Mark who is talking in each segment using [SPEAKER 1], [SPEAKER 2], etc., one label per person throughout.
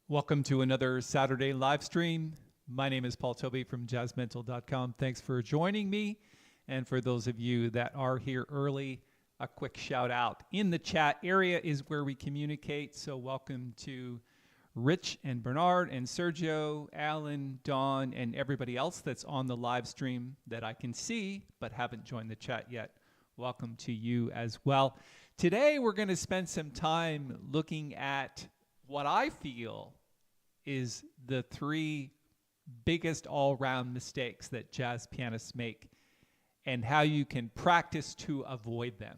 [SPEAKER 1] Welcome to another Saturday live stream. My name is Paul Tobey from jazzmental.com. Thanks for joining me. And for those of you that are here early, a quick shout out. In the chat area is where we communicate. So welcome to Rich and Bernard and Sergio, Alan, Dawn, and everybody else that's on the live stream that I can see but haven't joined the chat yet. Welcome to you as well. Today we're going to spend some time looking at what I feel is the three biggest all-round mistakes that jazz pianists make and how you can practice to avoid them.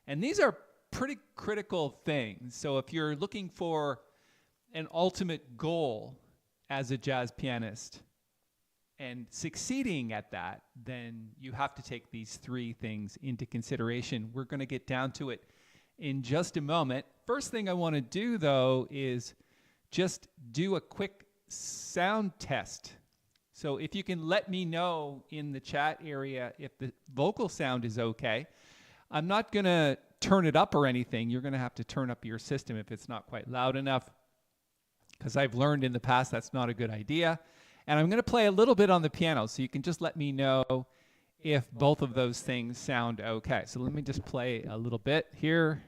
[SPEAKER 1] And these are pretty critical things. So if you're looking for an ultimate goal as a jazz pianist and succeeding at that, then you have to take these three things into consideration. We're going to get down to it in just a moment. First thing I want to do, though, is just do a quick sound test. So if you can let me know in the chat area if the vocal sound is okay. I'm not going to turn it up or anything. You're going to have to turn up your system if it's not quite loud enough, because I've learned in the past that's not a good idea. And I'm going to play a little bit on the piano, so you can just let me know if both of those things sound okay. So let me just play a little bit here.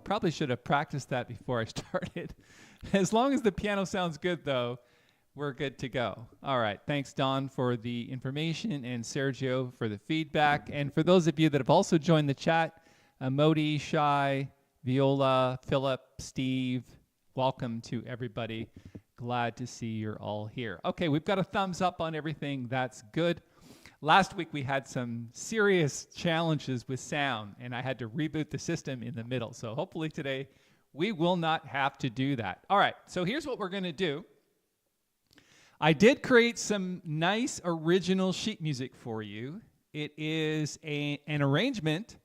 [SPEAKER 1] Probably should have practiced that before I started. As long as the piano sounds good, though, we're good to go. All right. Thanks, Don, for the information, and Sergio for the feedback. And for those of you that have also joined the chat, Modi, Shai, Viola, Philip, Steve, welcome to everybody. Glad to see you're all here. Okay, we've got a thumbs up on everything. That's good. Last week we had some serious challenges with sound, and I had to reboot the system in the middle. So hopefully today we will not have to do that. All right, so here's what we're going to do. I did create some nice original sheet music for you. It is an arrangement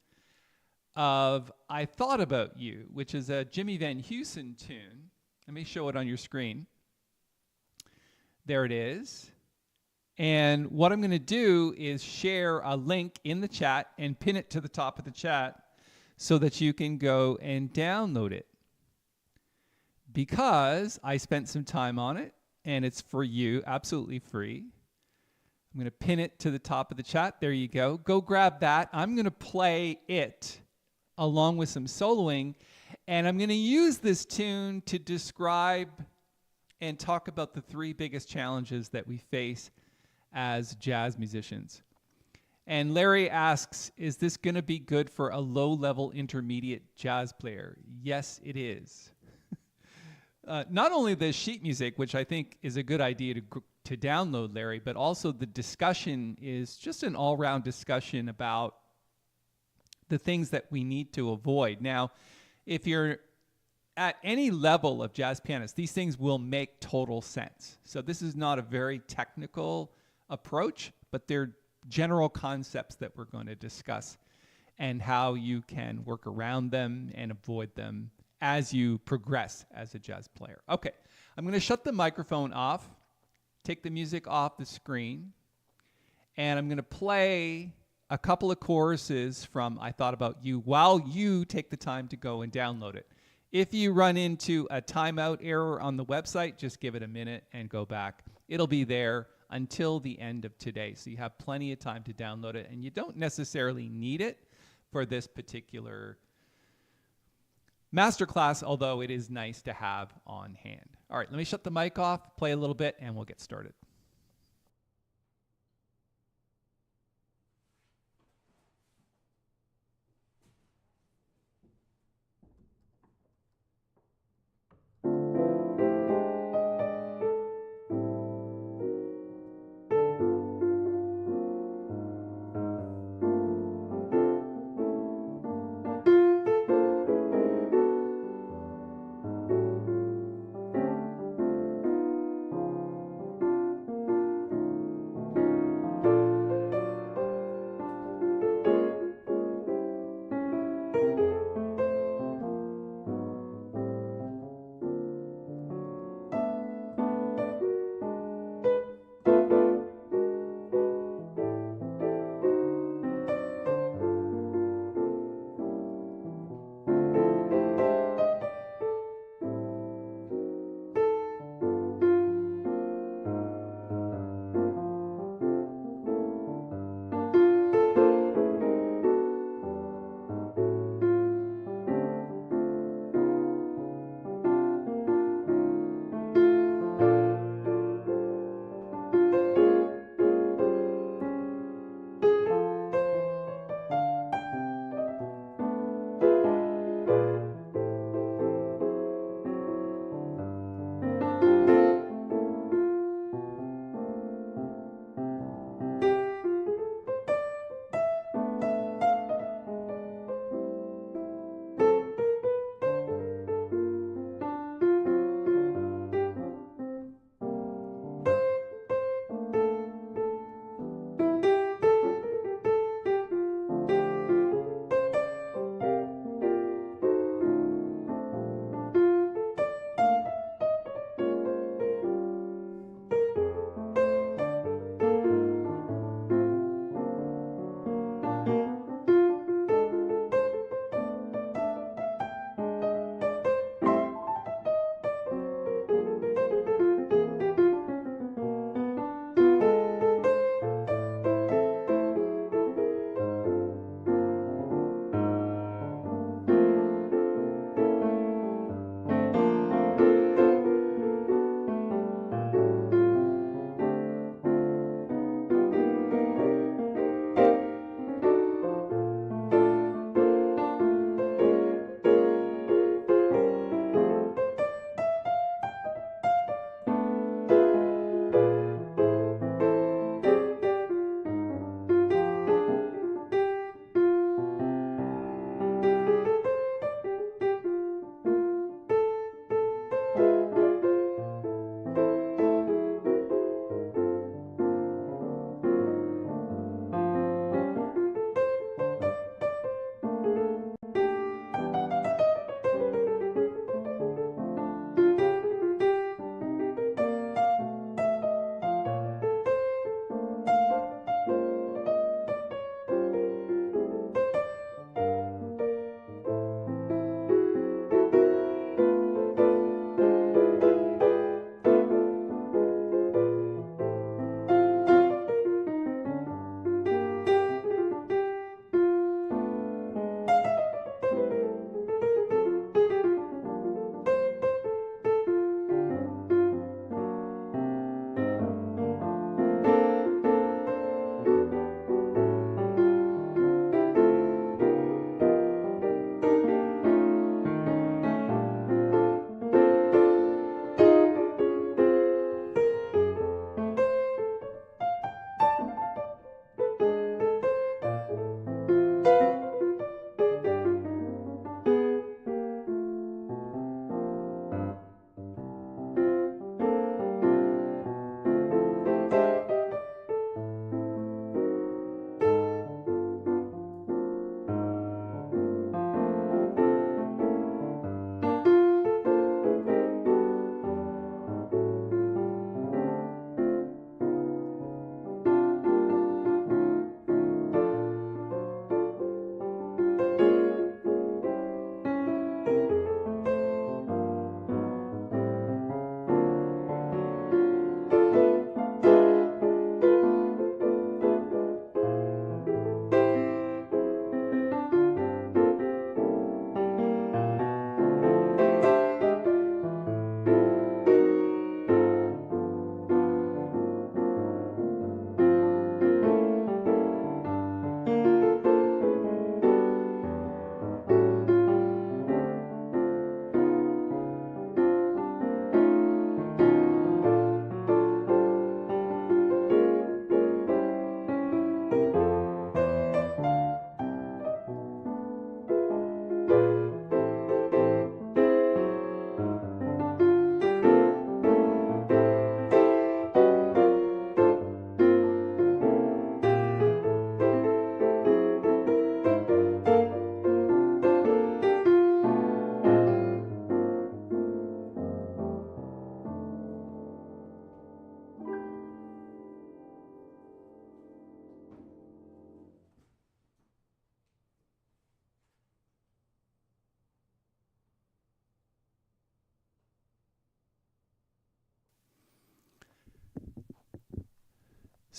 [SPEAKER 1] of I Thought About You, which is a Jimmy Van Heusen tune. Let me show it on your screen. There it is. And what I'm going to do is share a link in the chat and pin it to the top of the chat so that you can go and download it. Because I spent some time on it and it's for you, absolutely free. I'm going to pin it to the top of the chat. There you go. Go grab that. I'm going to play it along with some soloing, and I'm going to use this tune to describe and talk about the three biggest challenges that we face as jazz musicians. And Larry asks, is this going to be good for a low-level intermediate jazz player? Yes, it is. Not only the sheet music, which I think is a good idea to download, Larry, but also the discussion is just an all-round discussion about the things that we need to avoid. Now, if you're at any level of jazz pianist, these things will make total sense. So this is not a very technical approach, but they're general concepts that we're going to discuss and how you can work around them and avoid them as you progress as a jazz player. Okay, I'm going to shut the microphone off, take the music off the screen, and I'm going to play a couple of choruses from I Thought About You while you take the time to go and download it. If you run into a timeout error on the website, just give it a minute and go back. It'll be there until the end of today. So you have plenty of time to download it, and you don't necessarily need it for this particular masterclass, although it is nice to have on hand. All right, let me shut the mic off, play a little bit, and we'll get started.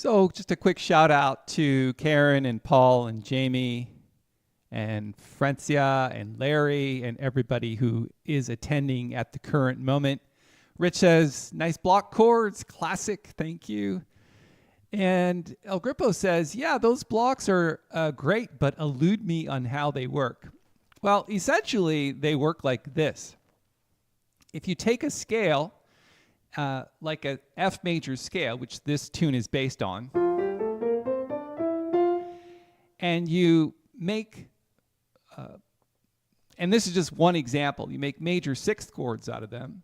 [SPEAKER 1] So just a quick shout out to Karen and Paul and Jamie and Francia and Larry and everybody who is attending at the current moment. Rich says, nice block chords, classic, thank you. And El Grippo says, yeah, those blocks are great, but elude me on how they work. Well, essentially, they work like this. If you take a scale, like a F major scale, which this tune is based on, and you make, and this is just one example, you make major sixth chords out of them,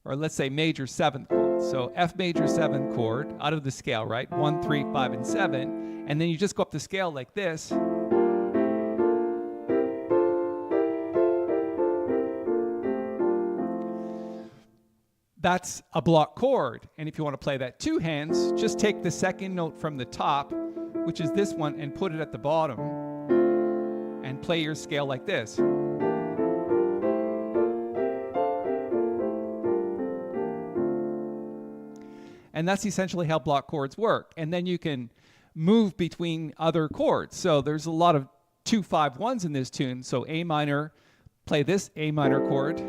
[SPEAKER 1] or let's say major seventh chords. So F major seventh chord out of the scale, right? 1, 3, 5, and 7. And then you just go up the scale like this. That's a block chord. And if you want to play that two hands, just take the second note from the top, which is this one, and put it at the bottom. And play your scale like this. And that's essentially how block chords work. And then you can move between other chords. So there's a lot of 2, 5, 1s in this tune. So A minor, play this A minor chord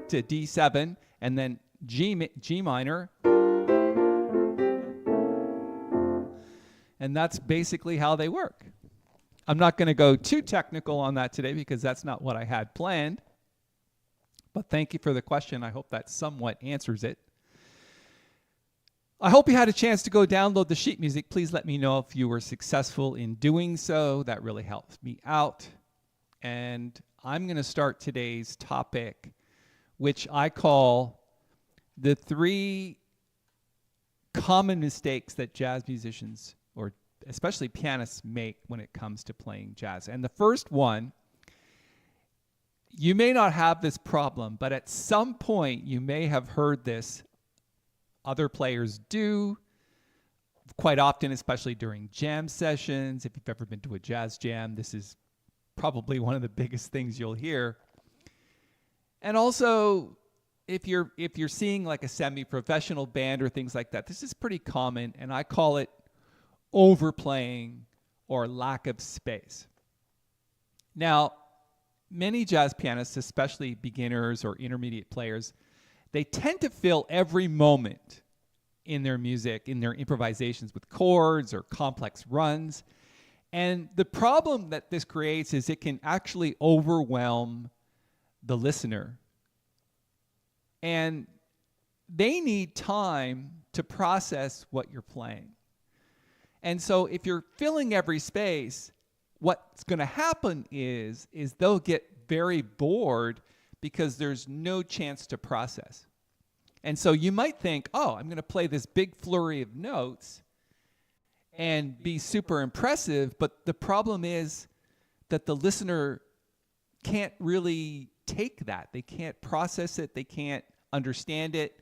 [SPEAKER 1] to D7, and then G minor. And that's basically how they work. I'm not going to go too technical on that today because that's not what I had planned. But thank you for the question. I hope that somewhat answers it. I hope you had a chance to go download the sheet music. Please let me know if you were successful in doing so. That really helps me out. And I'm going to start today's topic, which I call the 3 common mistakes that jazz musicians, or especially pianists, make when it comes to playing jazz. And the first one, you may not have this problem, but at some point you may have heard this. Other players do, quite often, especially during jam sessions. If you've ever been to a jazz jam, this is probably one of the biggest things you'll hear. And also, if you're seeing like a semi-professional band or things like that, this is pretty common, and I call it overplaying or lack of space. Now, many jazz pianists, especially beginners or intermediate players, they tend to fill every moment in their music, in their improvisations with chords or complex runs. And the problem that this creates is it can actually overwhelm the listener. And they need time to process what you're playing. And so if you're filling every space, what's going to happen is they'll get very bored because there's no chance to process. And so you might think, oh, I'm going to play this big flurry of notes and be super impressive, but the problem is that the listener can't really take that. They can't process it. They can't understand it.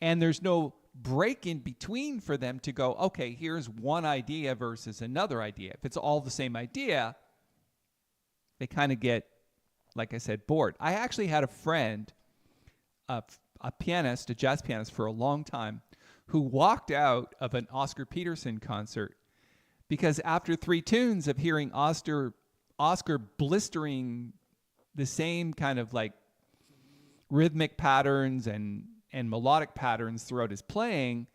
[SPEAKER 1] And there's no break in between for them to go, okay, here's one idea versus another idea. If it's all the same idea, they kind of get, like I said, bored. I actually had a friend, a pianist, a jazz pianist for a long time, who walked out of an Oscar Peterson concert because after 3 tunes of hearing Oscar blistering the same kind of like rhythmic patterns and melodic patterns throughout his playing,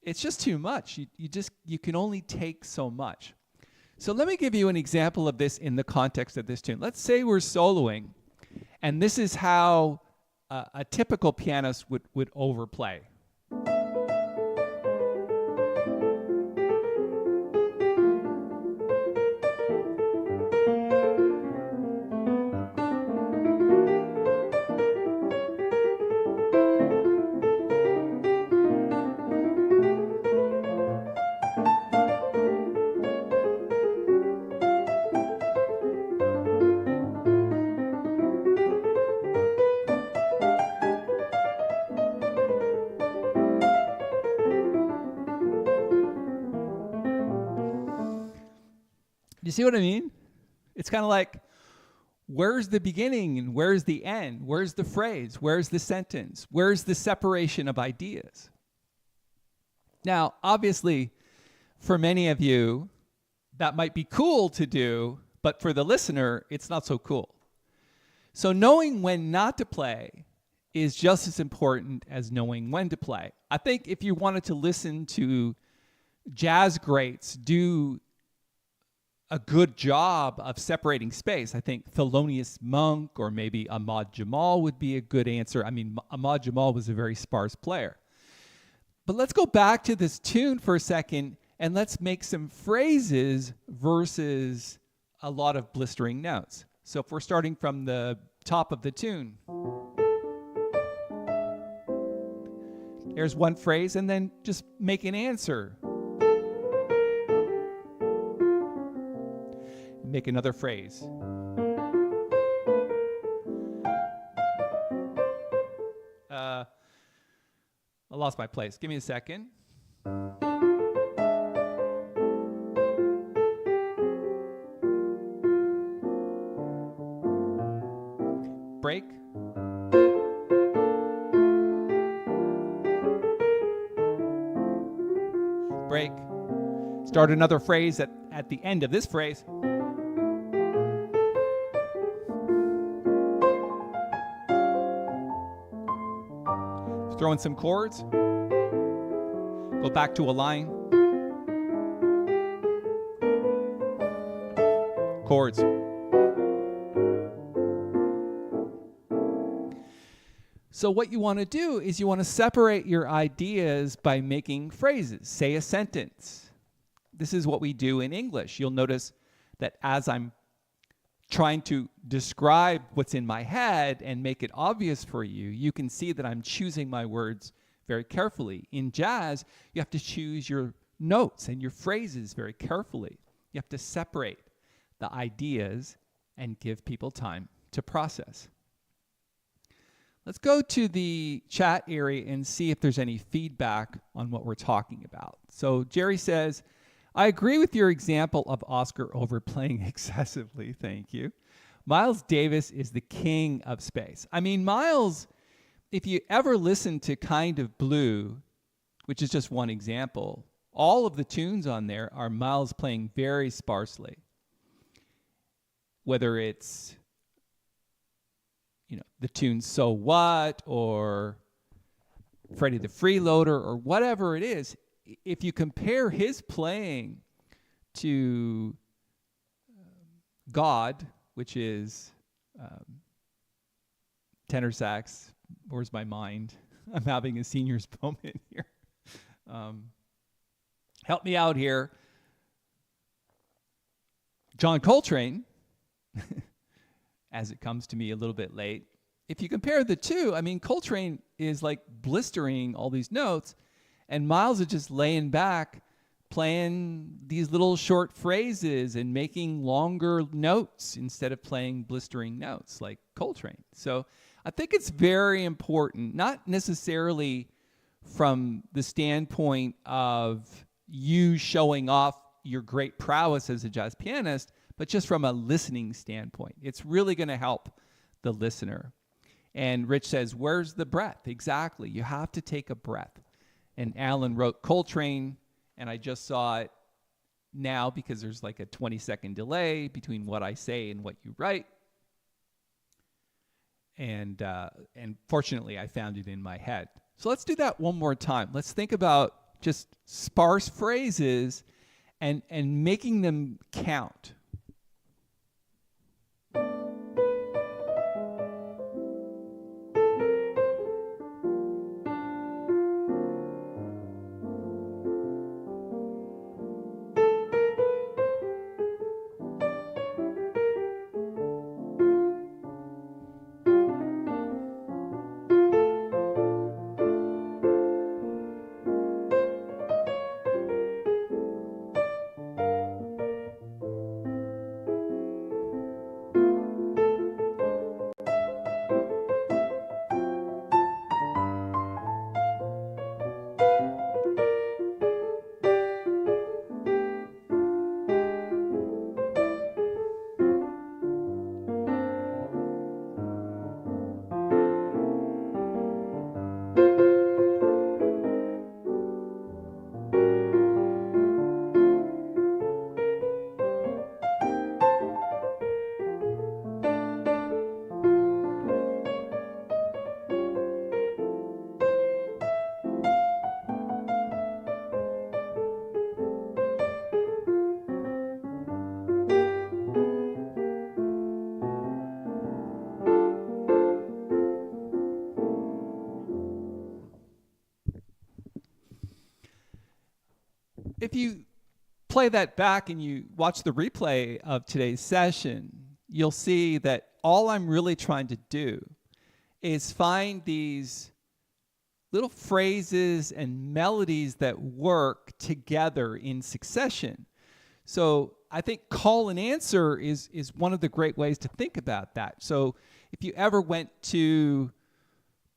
[SPEAKER 1] it's just too much. You can only take so much. So let me give you an example of this in the context of this tune. Let's say we're soloing, and this is how a typical pianist would overplay. You see what I mean? It's kind of like, where's the beginning and where's the end? Where's the phrase? Where's the sentence? Where's the separation of ideas? Now, obviously, for many of you, that might be cool to do, but for the listener, it's not so cool. So knowing when not to play is just as important as knowing when to play. I think if you wanted to listen to jazz greats do a good job of separating space, I think Thelonious Monk or maybe Ahmad Jamal would be a good answer. I mean, Ahmad Jamal was a very sparse player. But let's go back to this tune for a second and let's make some phrases versus a lot of blistering notes. So if we're starting from the top of the tune, there's one phrase, and then just make an answer. Make another phrase. I lost my place. Give me a second. Break. Break. Start another phrase at the end of this phrase. Throw in some chords. Go back to a line. Chords. So what you want to do is you want to separate your ideas by making phrases. Say a sentence. This is what we do in English. You'll notice that as I'm trying to describe what's in my head and make it obvious for you, you can see that I'm choosing my words very carefully. In jazz, you have to choose your notes and your phrases very carefully. You have to separate the ideas and give people time to process. Let's go to the chat area and see if there's any feedback on what we're talking about. So Jerry says, I agree with your example of Oscar overplaying excessively. Thank you. Miles Davis is the king of space. I mean, Miles, if you ever listen to Kind of Blue, which is just one example, all of the tunes on there are Miles playing very sparsely. Whether it's, the tune So What or Freddie the Freeloader or whatever it is, if you compare his playing to God, which is tenor sax, where's my mind? I'm having a senior's moment here. Help me out here. John Coltrane, as it comes to me a little bit late. If you compare the two, I mean, Coltrane is like blistering all these notes, and Miles is just laying back, playing these little short phrases and making longer notes instead of playing blistering notes like Coltrane. So I think it's very important, not necessarily from the standpoint of you showing off your great prowess as a jazz pianist, but just from a listening standpoint. It's really going to help the listener. And Rich says, where's the breath? Exactly. You have to take a breath. And Alan wrote Coltrane, and I just saw it now because there's like a 20-second delay between what I say and what you write. And fortunately, I found it in my head. So let's do that one more time. Let's think about just sparse phrases and making them count. if you play that back and you watch the replay of today's session, you'll see that all I'm really trying to do is find these little phrases and melodies that work together in succession. So I think call and answer is one of the great ways to think about that. So if you ever went to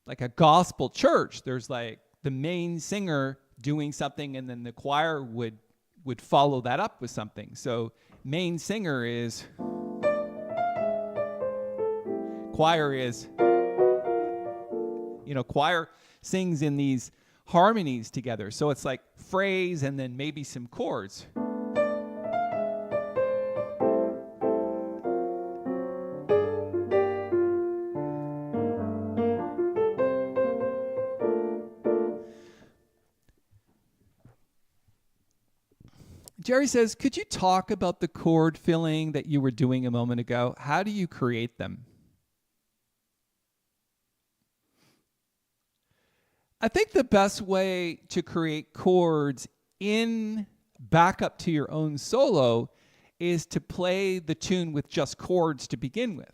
[SPEAKER 1] like a gospel church, there's like the main singer doing something and then the choir would follow that up with something. So main singer is, choir is, choir sings in these harmonies together. So it's like phrase and then maybe some chords. Jerry says, could you talk about the chord filling that you were doing a moment ago? How do you create them? I think the best way to create chords in backup to your own solo is to play the tune with just chords to begin with.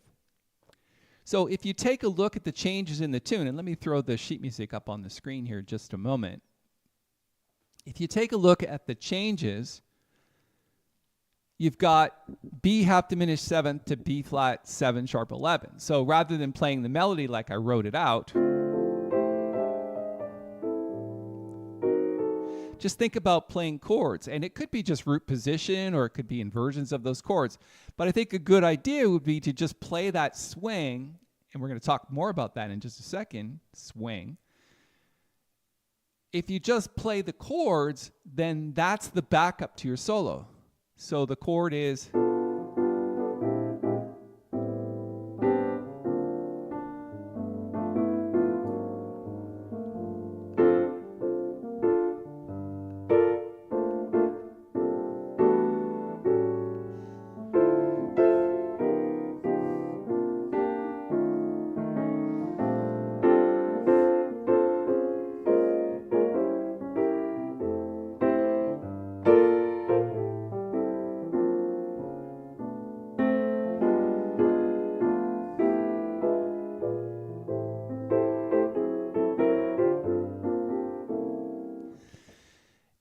[SPEAKER 1] So if you take a look at the changes in the tune, and let me throw the sheet music up on the screen here just a moment. If you take a look at the changes, you've got B half diminished seventh to B flat 7 sharp 11. So rather than playing the melody like I wrote it out, just think about playing chords. And it could be just root position or it could be inversions of those chords. But I think a good idea would be to just play that swing, and we're going to talk more about that in just a second, swing. If you just play the chords, then that's the backup to your solo. So the chord is,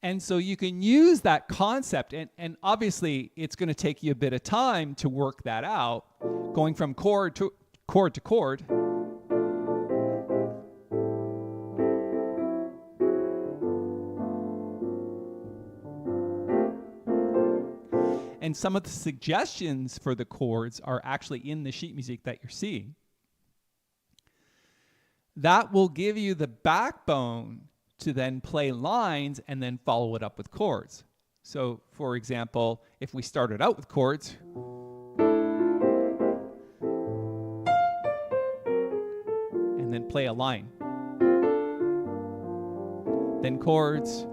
[SPEAKER 1] and so you can use that concept, and obviously it's going to take you a bit of time to work that out, going from chord to chord to chord. And some of the suggestions for the chords are actually in the sheet music that you're seeing. That will give you the backbone to then play lines and then follow it up with chords. So, for example, if we started out with chords, and then play a line, then chords,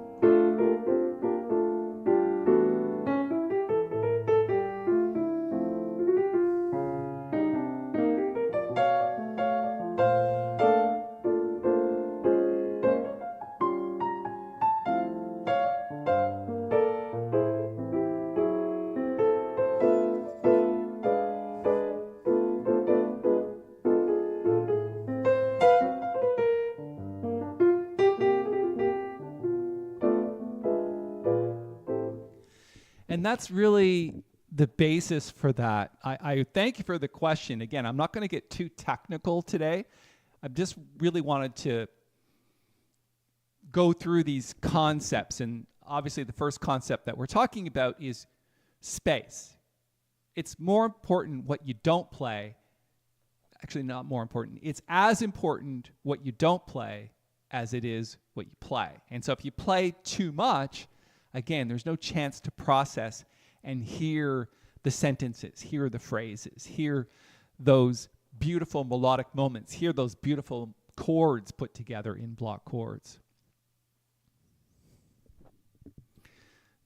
[SPEAKER 1] and that's really the basis for that. I thank you for the question. Again, I'm not going to get too technical today. I just really wanted to go through these concepts. And obviously the first concept that we're talking about is space. It's more important what you don't play. Actually, not more important. It's as important what you don't play as it is what you play. And so if you play too much, again, there's no chance to process and hear the sentences, hear the phrases, hear those beautiful melodic moments, hear those beautiful chords put together in block chords.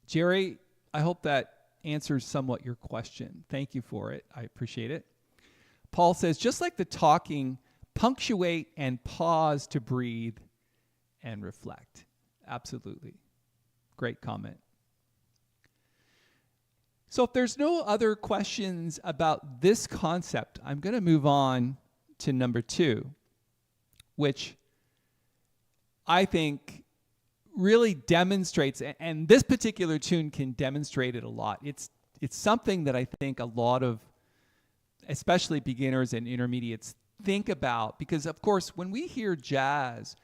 [SPEAKER 1] Jerry, I hope that answers somewhat your question. Thank you for it. I appreciate it. Paul says, just like the talking, punctuate and pause to breathe and reflect. Absolutely. Great comment. So if there's no other questions about this concept, I'm going to move on to number 2, which I think really demonstrates, and this particular tune can demonstrate it a lot. It's something that I think a lot of, especially beginners and intermediates, think about, because of course when we hear jazz,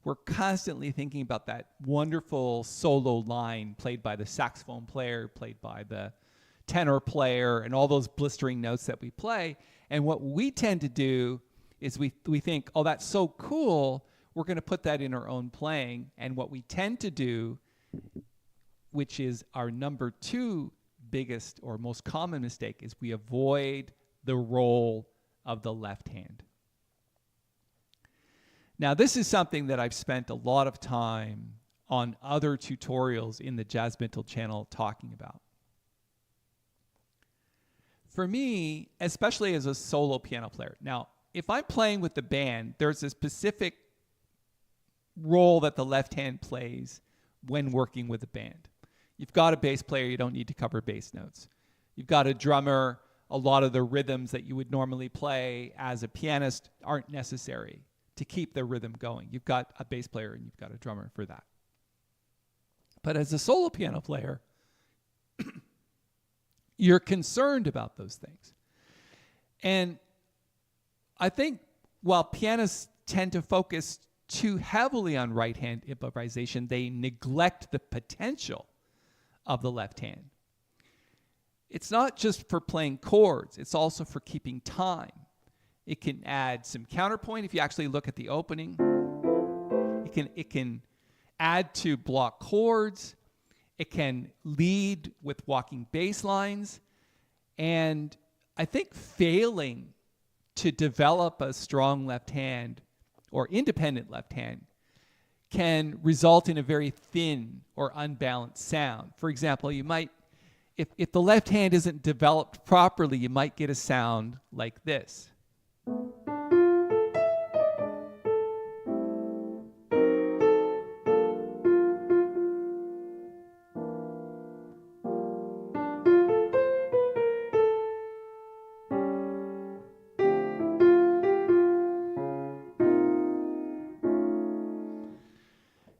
[SPEAKER 1] we're constantly thinking about that wonderful solo line played by the saxophone player, played by the tenor player, and all those blistering notes that we play. And what we tend to do is we think, oh, that's so cool, we're going to put that in our own playing. And what we tend to do, which is our number 2 biggest or most common mistake, is we avoid the roll of the left hand. Now, this is something that I've spent a lot of time on other tutorials in the Jazz Mental channel talking about. For me, especially as a solo piano player, now, if I'm playing with the band, there's a specific role that the left hand plays when working with a band. You've got a bass player, you don't need to cover bass notes. You've got a drummer, a lot of the rhythms that you would normally play as a pianist aren't necessary to keep the rhythm going. You've got a bass player and you've got a drummer for that. But as a solo piano player, you're concerned about those things. And I think while pianists tend to focus too heavily on right hand improvisation, they neglect the potential of the left hand. It's not just for playing chords, it's also for keeping time. It can add some counterpoint if you actually look at the opening. It can add to block chords. It can lead with walking bass lines. And I think failing to develop a strong left hand or independent left hand can result in a very thin or unbalanced sound. For example, you might, if the left hand isn't developed properly, you might get a sound like this.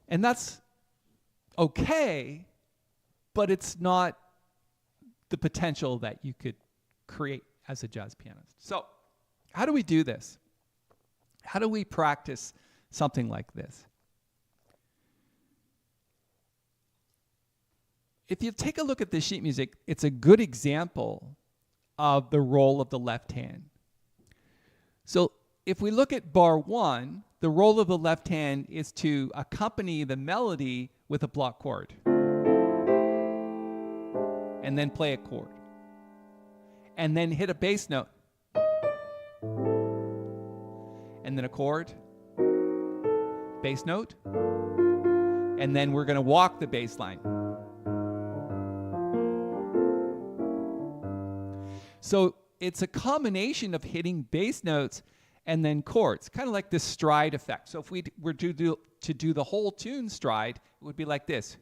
[SPEAKER 1] And that's okay, but it's not the potential that you could create as a jazz pianist. So how do we do this? How do we practice something like this? If you take a look at the sheet music, it's a good example of the role of the left hand. So if we look at bar 1, the role of the left hand is to accompany the melody with a block chord and then play a chord and then hit a bass note and then a chord, bass note, and then we're going to walk the bass line. So it's a combination of hitting bass notes and then chords, kind of like this stride effect. So if we were to do the whole tune stride, it would be like this.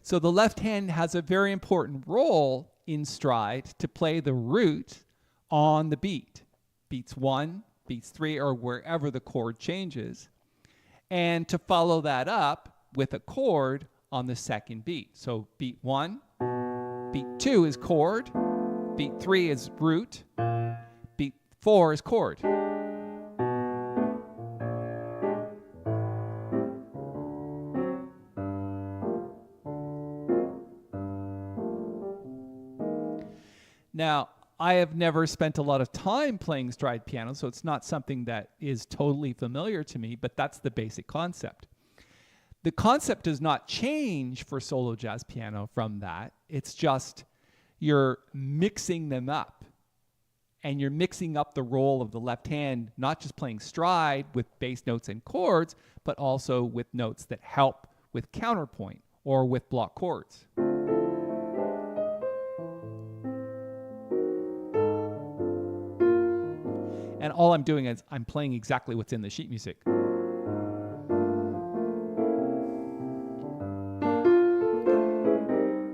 [SPEAKER 1] So the left hand has a very important role in stride to play the root on the beat. Beats 1, beats 3, or wherever the chord changes. And to follow that up with a chord on the second beat. So beat 1, beat 2 is chord, beat 3 is root, beat 4 is chord. Now, I have never spent a lot of time playing stride piano, so it's not something that is totally familiar to me, but that's the basic concept. The concept does not change for solo jazz piano from that. It's just you're mixing them up and you're mixing up the role of the left hand, not just playing stride with bass notes and chords, but also with notes that help with counterpoint or with block chords. And all I'm doing is I'm playing exactly what's in the sheet music.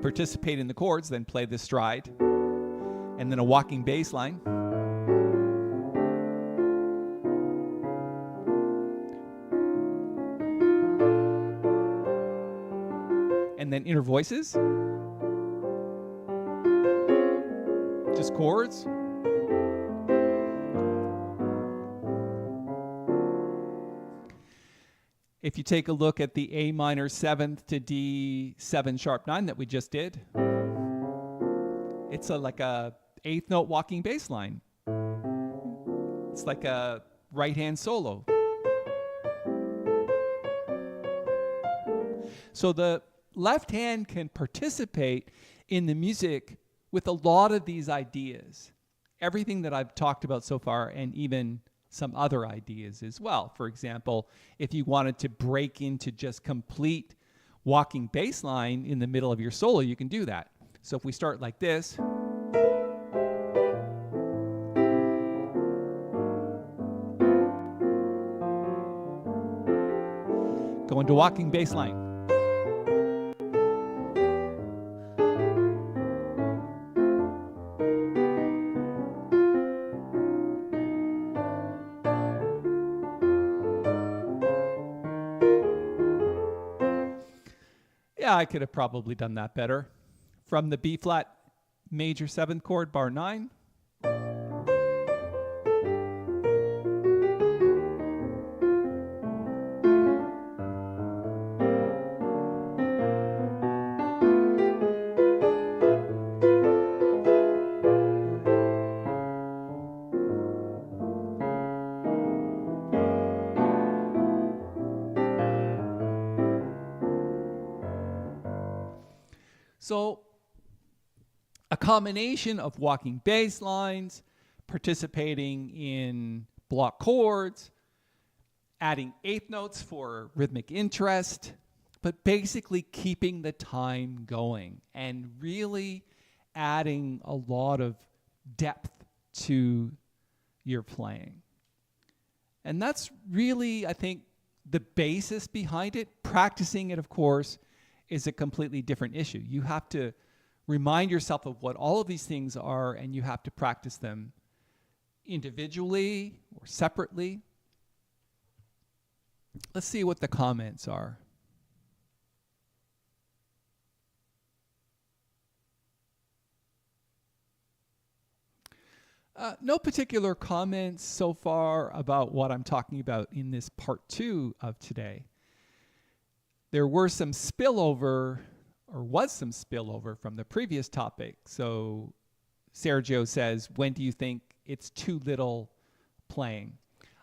[SPEAKER 1] Participate in the chords, then play the stride, and then a walking bass line. And then inner voices. Just chords. If you take a look at the A minor 7th to D7 sharp 9 that we just did, it's like a 8th note walking bass line. It's like a right hand solo. So the left hand can participate in the music with a lot of these ideas. Everything that I've talked about so far, and even some other ideas as well. For example, if you wanted to break into just complete walking bass line in the middle of your solo, you can do that. So if we start like this, go into walking bass line. Yeah, I could have probably done that better. From the B flat major 7th chord, bar 9. So a combination of walking bass lines, participating in block chords, adding 8th notes for rhythmic interest, but basically keeping the time going and really adding a lot of depth to your playing. And that's really, I think, the basis behind it. Practicing it, of course, is a completely different issue. You have to remind yourself of what all of these things are, and you have to practice them individually or separately. Let's see what the comments are. No particular comments so far about what I'm talking about in this part 2 of today. There were some spillover, or was some spillover from the previous topic. So Sergio says, when do you think it's too little playing?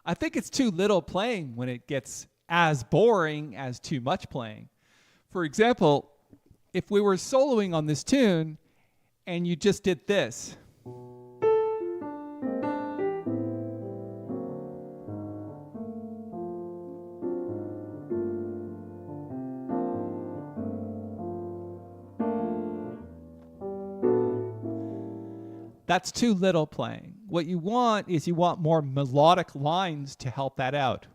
[SPEAKER 1] I think it's too little playing when it gets as boring as too much playing. For example, if we were soloing on this tune and you just did this, that's too little playing. What you want is you want more melodic lines to help that out.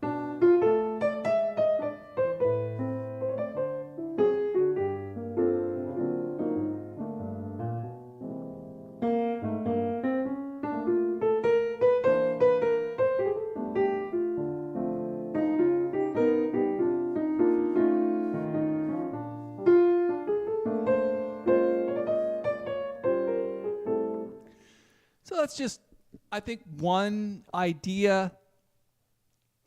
[SPEAKER 1] So that's just, I think, one idea.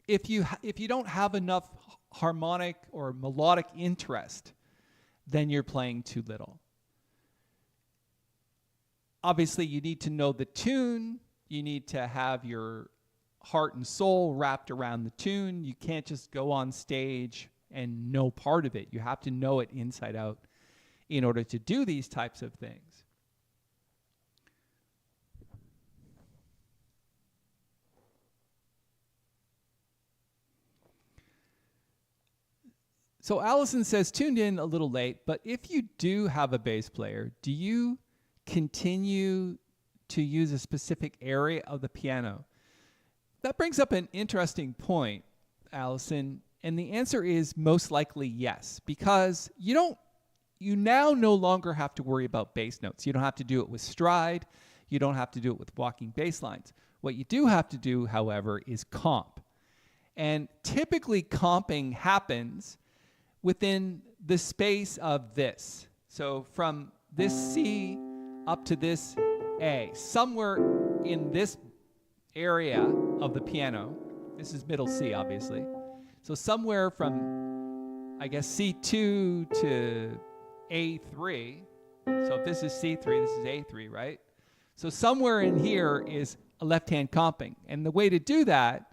[SPEAKER 1] If you don't have enough harmonic or melodic interest, then you're playing too little. Obviously, you need to know the tune. You need to have your heart and soul wrapped around the tune. You can't just go on stage and know part of it. You have to know it inside out in order to do these types of things. So Allison says, tuned in a little late, but if you do have a bass player, do you continue to use a specific area of the piano? That brings up an interesting point, Allison, and the answer is most likely yes, because you now no longer have to worry about bass notes. You don't have to do it with stride. You don't have to do it with walking bass lines. What you do have to do, however, is comp. And typically comping happens within the space of this. So from this C up to this A, somewhere in this area of the piano, this is middle C obviously, so somewhere from, I guess, C2 to A3, so if this is C3, this is A3, right? So somewhere in here is a left-hand comping, and the way to do that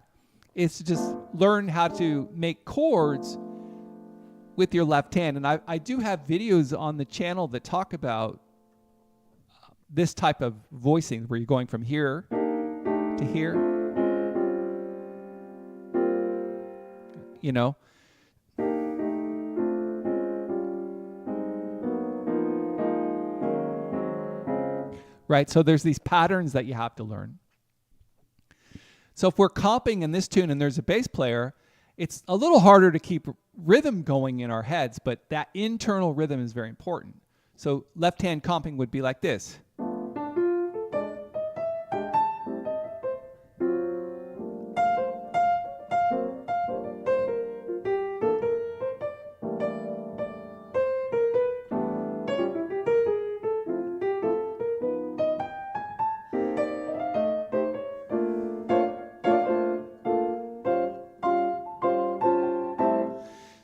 [SPEAKER 1] is to just learn how to make chords with your left hand. And I do have videos on the channel that talk about this type of voicing where you're going from here to here, you know. Right, so there's these patterns that you have to learn. So if we're comping in this tune and there's a bass player, it's a little harder to keep rhythm going in our heads, but that internal rhythm is very important. So left-hand comping would be like this.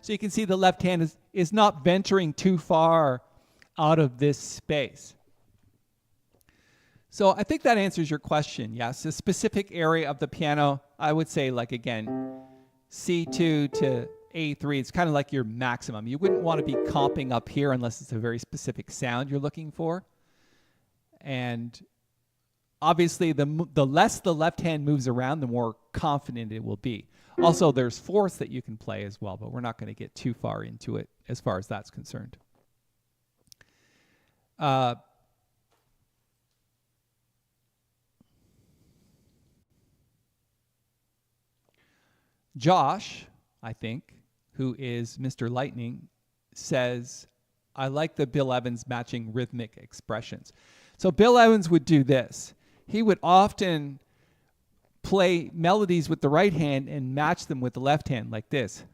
[SPEAKER 1] So you can see the left hand is not venturing too far out of this space. So I think that answers your question. Yes, a specific area of the piano, I would say, like, again, C2 to A3, it's kind of like your maximum. You wouldn't want to be comping up here unless it's a very specific sound you're looking for. And obviously, the less the left hand moves around, the more confident it will be. Also, there's fourths that you can play as well, but we're not going to get too far into it as far as that's concerned. Josh, I think, who is Mr. Lightning, says, I like the Bill Evans matching rhythmic expressions. So Bill Evans would do this. He would often play melodies with the right hand and match them with the left hand like this.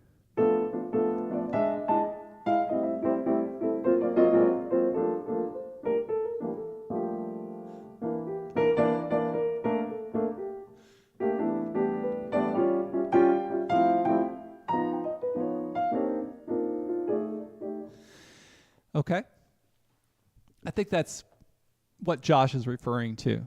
[SPEAKER 1] Okay? I think that's what Josh is referring to.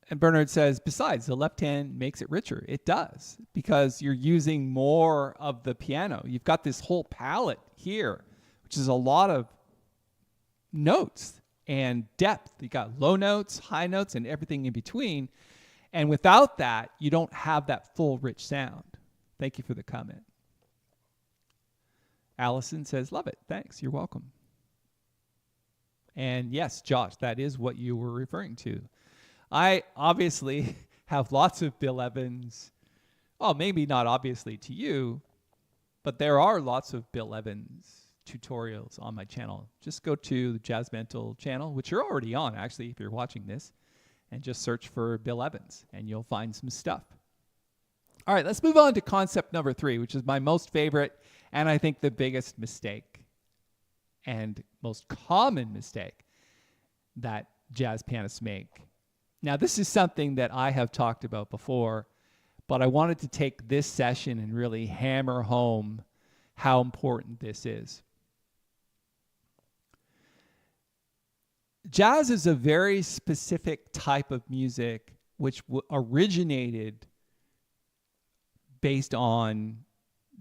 [SPEAKER 1] And Bernard says, besides, the left hand makes it richer. It does, because you're using more of the piano. You've got this whole palette here, which is a lot of notes and depth. You got low notes, high notes, and everything in between. And without that, you don't have that full, rich sound. Thank you for the comment. Allison says, love it. Thanks. You're welcome. And yes, Josh, that is what you were referring to. I obviously have lots of Bill Evans. Oh, maybe not obviously to you, but there are lots of Bill Evans tutorials on my channel. Just go to the Jazz Mental channel, which you're already on, actually, if you're watching this, and just search for Bill Evans, and you'll find some stuff. All right, let's move on to concept number 3, which is my most favorite, and I think the biggest mistake and most common mistake that jazz pianists make. Now, this is something that I have talked about before, but I wanted to take this session and really hammer home how important this is. Jazz is a very specific type of music which originated based on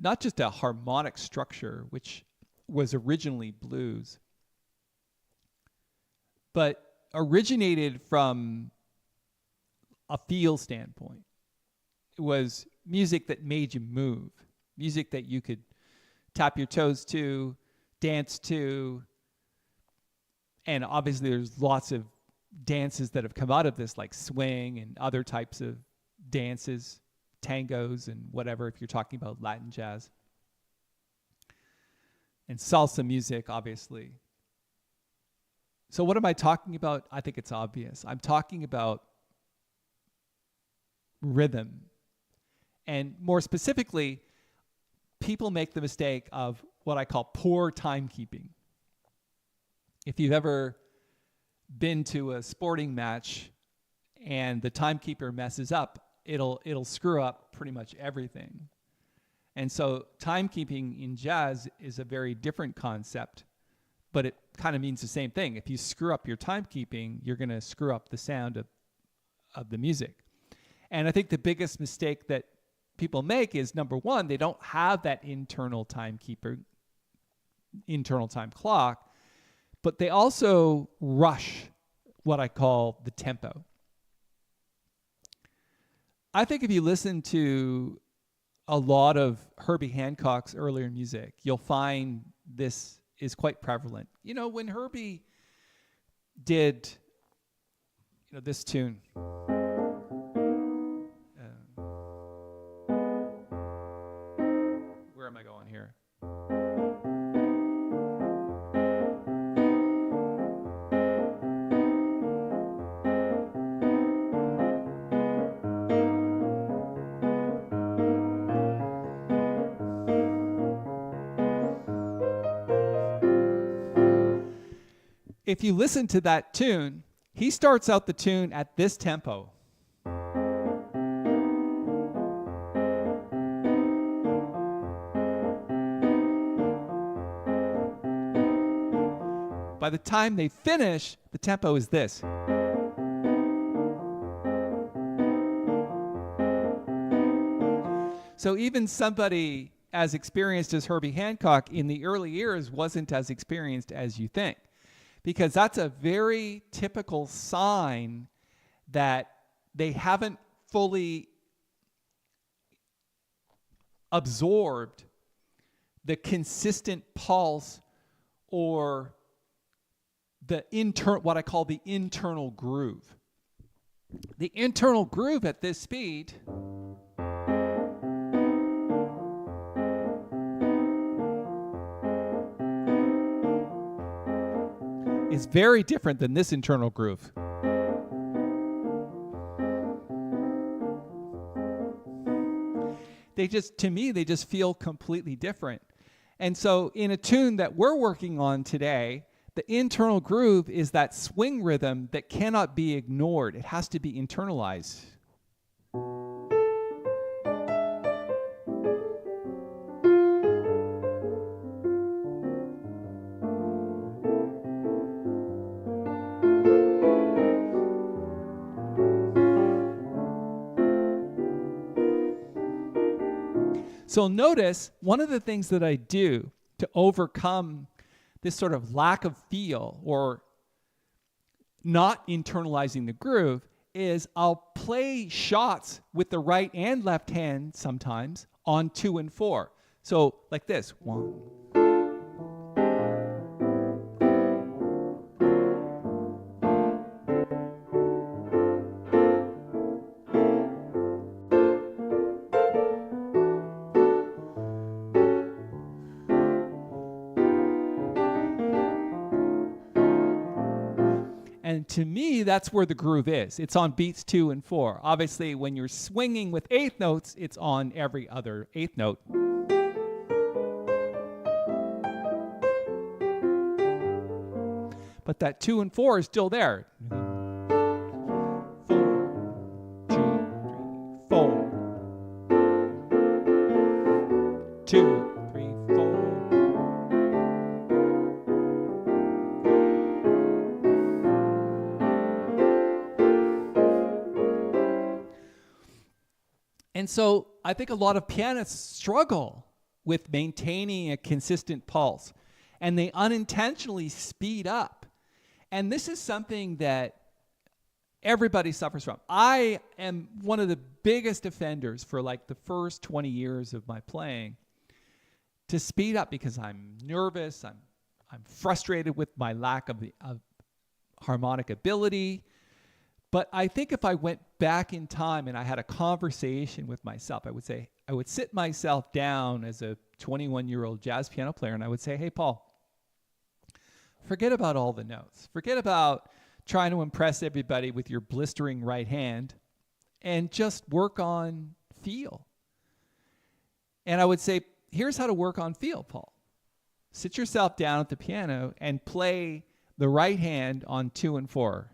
[SPEAKER 1] not just a harmonic structure, which was originally blues, but originated from a feel standpoint. was music that made you move, music that you could tap your toes to, dance to. And obviously there's lots of dances that have come out of this, like swing and other types of dances, tangos and whatever, if you're talking about Latin jazz. And salsa music, obviously. So what am I talking about? I think it's obvious. I'm talking about rhythm. And more specifically, people make the mistake of what I call poor timekeeping. If you've ever been to a sporting match and the timekeeper messes up, it'll screw up pretty much everything. And so timekeeping in jazz is a very different concept, but it kind of means the same thing. If you screw up your timekeeping, you're going to screw up the sound of the music. And I think the biggest mistake that people make is, number one, they don't have that internal timekeeper, internal time clock, but they also rush what I call the tempo. I think if you listen to a lot of Herbie Hancock's earlier music, you'll find this is quite prevalent. You know, when Herbie did, this tune. Where am I going here? If you listen to that tune, he starts out the tune at this tempo. By the time they finish, the tempo is this. So even somebody as experienced as Herbie Hancock in the early years wasn't as experienced as you think. Because that's a very typical sign that they haven't fully absorbed the consistent pulse or the what I call the internal groove. The internal groove at this speed is very different than this internal groove. To me, they just feel completely different. And so in a tune that we're working on today, the internal groove is that swing rhythm that cannot be ignored. It has to be internalized. So notice one of the things that I do to overcome this sort of lack of feel or not internalizing the groove is I'll play shots with the right and left hand sometimes on 2 and 4. So like this, 1. And to me, that's where the groove is. It's on beats 2 and 4. Obviously, when you're swinging with eighth notes, it's on every other eighth note. But that 2 and 4 is still there. 4, 2, 3, 4. 2, 3, 4. And so I think a lot of pianists struggle with maintaining a consistent pulse, and they unintentionally speed up. And this is something that everybody suffers from. I am one of the biggest offenders for like the first 20 years of my playing to speed up because I'm nervous. I'm frustrated with my lack of harmonic ability. But I think if I went back in time and I had a conversation with myself, I would sit myself down as a 21-year-old jazz piano player and I would say, hey, Paul, forget about all the notes. Forget about trying to impress everybody with your blistering right hand and just work on feel. And I would say, here's how to work on feel, Paul. Sit yourself down at the piano and play the right hand on 2 and 4.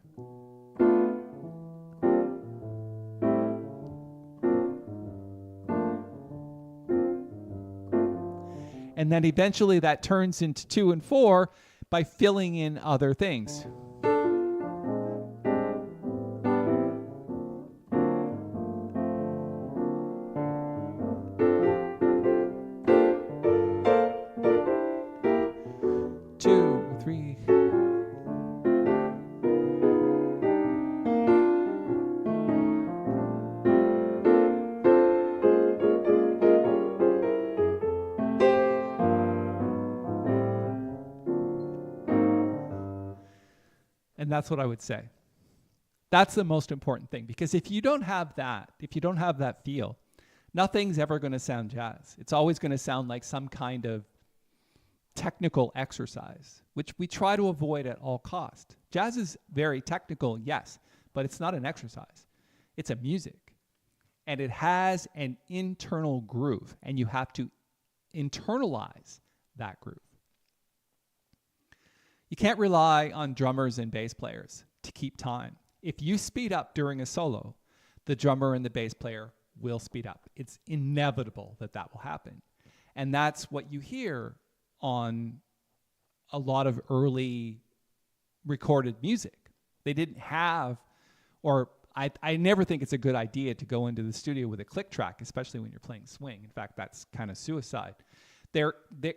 [SPEAKER 1] And then eventually that turns into 2 and 4 by filling in other things. And that's what I would say. That's the most important thing, because if you don't have that feel, nothing's ever going to sound jazz. It's always going to sound like some kind of technical exercise, which we try to avoid at all cost. Jazz is very technical, yes, but it's not an exercise. It's a music. And it has an internal groove, and you have to internalize that groove. You can't rely on drummers and bass players to keep time. If you speed up during a solo, the drummer and the bass player will speed up. It's inevitable that that will happen. And that's what you hear on a lot of early recorded music. They didn't have, or I never think it's a good idea to go into the studio with a click track, especially when you're playing swing. In fact, that's kind of suicide.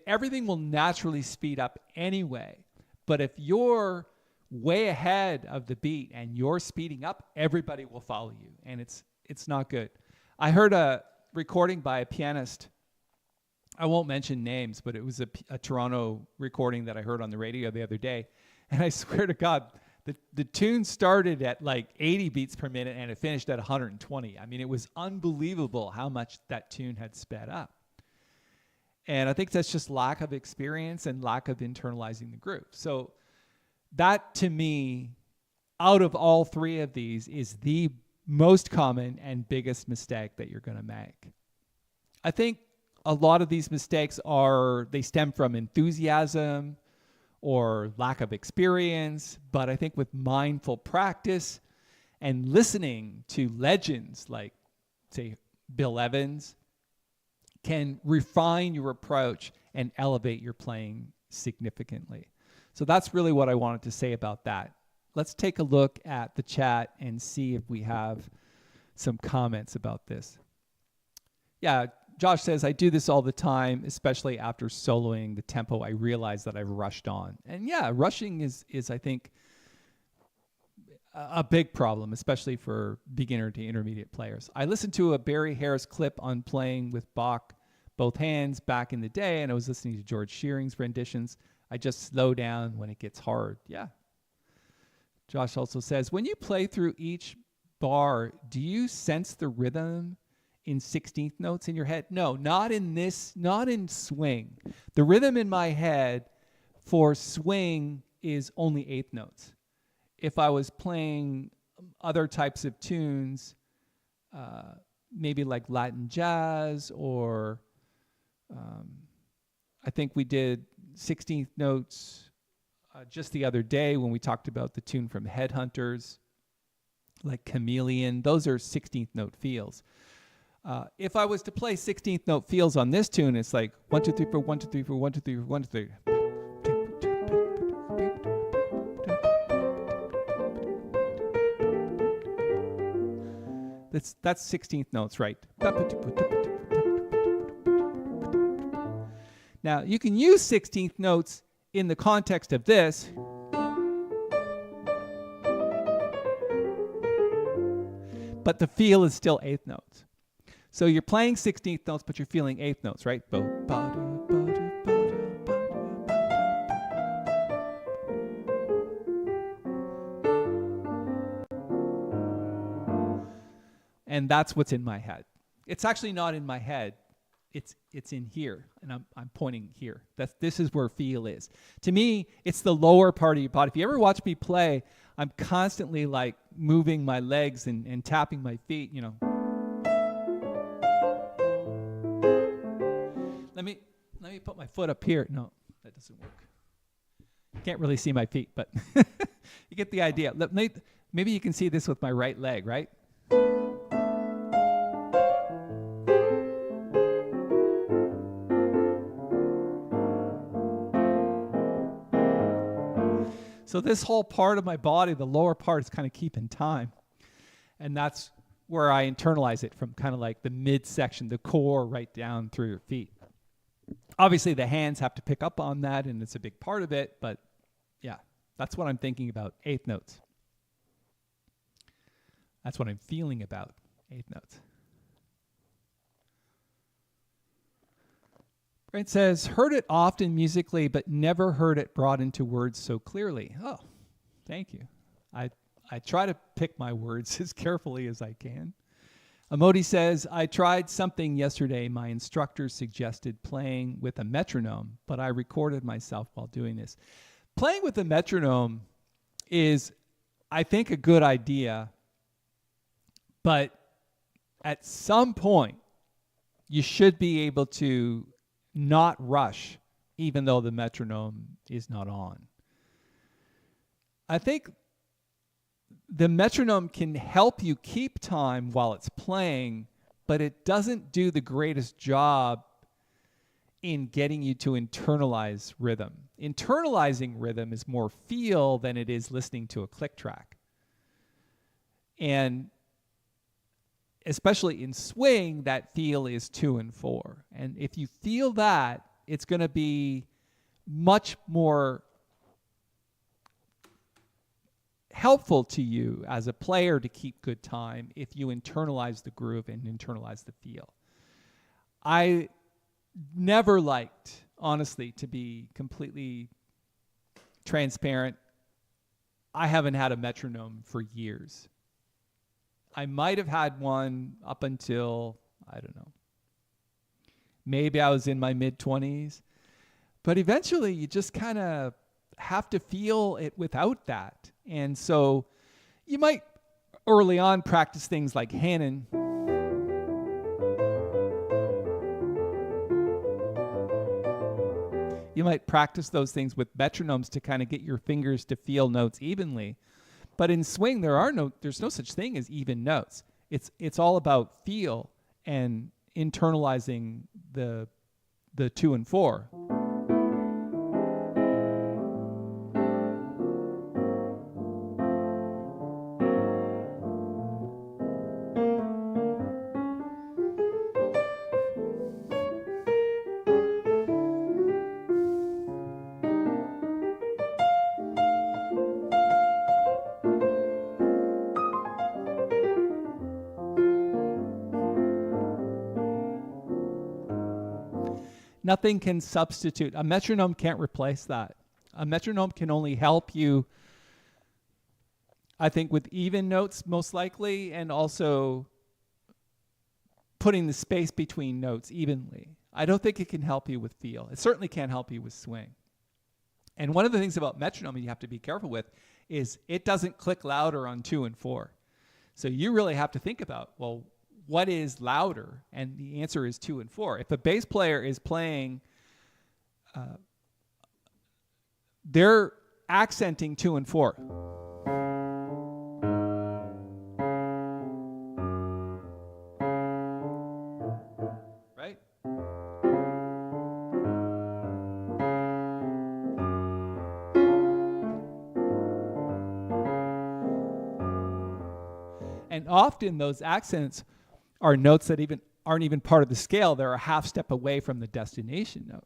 [SPEAKER 1] Everything will naturally speed up anyway. But if you're way ahead of the beat and you're speeding up, everybody will follow you. And it's not good. I heard a recording by a pianist. I won't mention names, but it was a Toronto recording that I heard on the radio the other day. And I swear to God, the tune started at like 80 beats per minute and it finished at 120. I mean, it was unbelievable how much that tune had sped up. And I think that's just lack of experience and lack of internalizing the groove. So that, to me, out of all three of these, is the most common and biggest mistake that you're going to make. I think a lot of these mistakes they stem from enthusiasm or lack of experience. But I think with mindful practice and listening to legends like, say, Bill Evans, can refine your approach and elevate your playing significantly. So that's really what I wanted to say about that. Let's take a look at the chat and see if we have some comments about this. Yeah, Josh says, I do this all the time, especially after soloing the tempo. I realize that I've rushed on. And yeah, rushing is I think, a big problem, especially for beginner to intermediate players. I listened to a Barry Harris clip on playing with Bach both hands back in the day, and I was listening to George Shearing's renditions. I just slow down when it gets hard. Yeah. Josh also says, when you play through each bar, do you sense the rhythm in 16th notes in your head? No, not in swing. The rhythm in my head for swing is only 8th notes. If I was playing other types of tunes, maybe like Latin jazz, or I think we did 16th notes just the other day when we talked about the tune from Headhunters, like Chameleon. Those are 16th note feels. If I was to play 16th note feels on this tune, it's like 1, 2, 3, 4, 1, 2, 3, 4, 1, 2, 3, 4, 1, 2, 3. That's 16th notes, right? Now, you can use 16th notes in the context of this. but the feel is still eighth notes. So you're playing 16th notes, but you're feeling eighth notes, right? And that's what's in my head. It's actually not in my head. It's in here, and I'm pointing here. This is where feel is. To me, it's the lower part of your body. If you ever watch me play, I'm constantly like moving my legs and tapping my feet, you know. Let me put my foot up here. No, that doesn't work. Can't really see my feet, but you get the idea. Maybe you can see this with my right leg, right? So this whole part of my body, the lower part, is kind of keeping time. And that's where I internalize it, from kind of like the midsection, the core, right down through your feet. Obviously, the hands have to pick up on that, and it's a big part of it. But yeah, that's what I'm thinking about, eighth notes. That's what I'm feeling about, eighth notes. It says, heard it often musically, but never heard it brought into words so clearly. Oh, thank you. I try to pick my words as carefully as I can. Amodi says, I tried something yesterday. My instructor suggested playing with a metronome, but I recorded myself while doing this. Playing with a metronome is, I think, a good idea, but at some point, you should be able to not rush, even though the metronome is not on. I think the metronome can help you keep time while it's playing, but it doesn't do the greatest job in getting you to internalize rhythm. Internalizing rhythm is more feel than it is listening to a click track. And especially in swing, that feel is 2 and 4. And if you feel that, it's going to be much more helpful to you as a player to keep good time if you internalize the groove and internalize the feel. I never liked, honestly, to be completely transparent, I haven't had a metronome for years. I might have had one up until, I don't know, maybe I was in my mid-20s. But eventually you just kind of have to feel it without that. And so you might early on practice things like Hannon. You might practice those things with metronomes to kind of get your fingers to feel notes evenly. But in swing, there's no such thing as even notes. It's all about feel and internalizing the 2 and 4. Nothing can substitute. A metronome can't replace that. A metronome can only help you, I think, with even notes most likely, and also putting the space between notes evenly. I don't think it can help you with feel. It certainly can't help you with swing. And one of the things about metronome you have to be careful with is it doesn't click louder on 2 and 4. So you really have to think about, well, what is louder? And the answer is 2 and 4. If a bass player is playing, they're accenting 2 and 4. Right? And often those accents are notes that aren't even part of the scale. They're a half step away from the destination note.